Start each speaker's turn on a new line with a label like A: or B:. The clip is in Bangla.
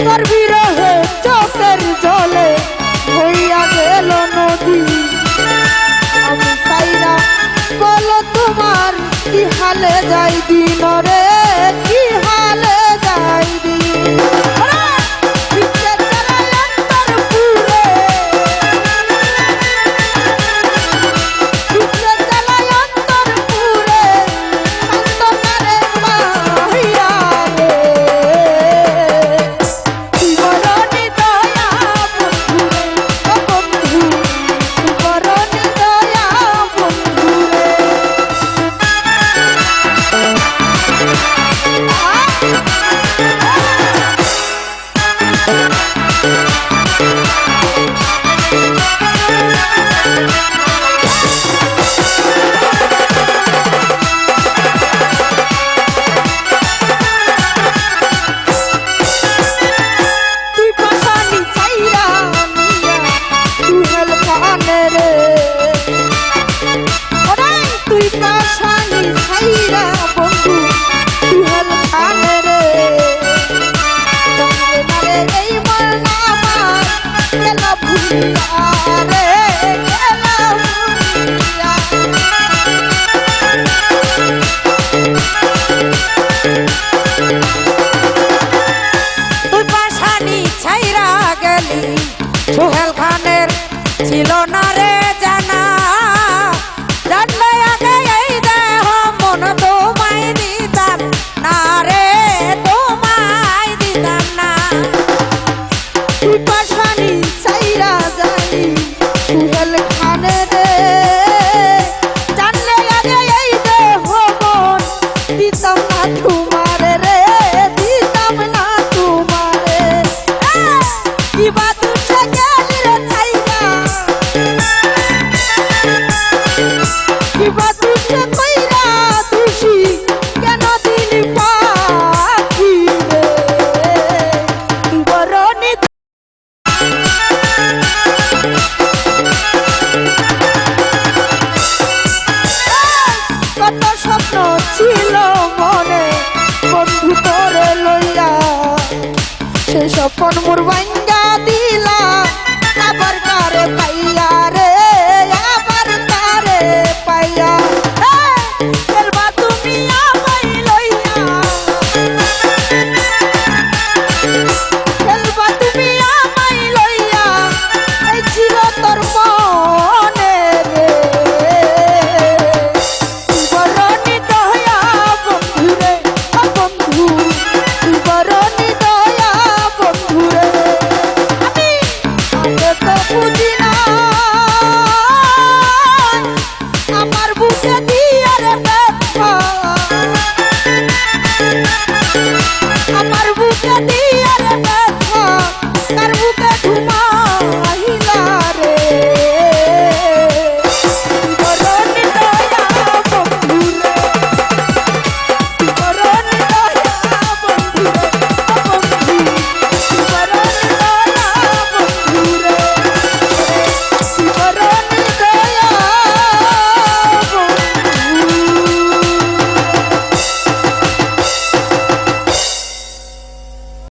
A: তোর বিরহে চোখের জলে হইয়া গেল নদী। আমি চাইরা বলো তোমার কি হালে যাই দিন রে, কি হালে যাই দিন।
B: সোহেল খানের ছিল না রে জানা, জানলে আগে এই দেহ মন তোমায় দিতাম না রে, তোমায় দিতাম না।
A: তুই পাশানি চাইরা যাই সোহেল খানে রে, জানলে আগে এই দেহ মন দিতাম না তোমারে রে, দিতাম না তোমারে। কি বাত ছিল মনে বন্ধু তোরে লইয়া, সে স্বপ্ন মোর ভাঙ্গা দিলা আবার কারে পাই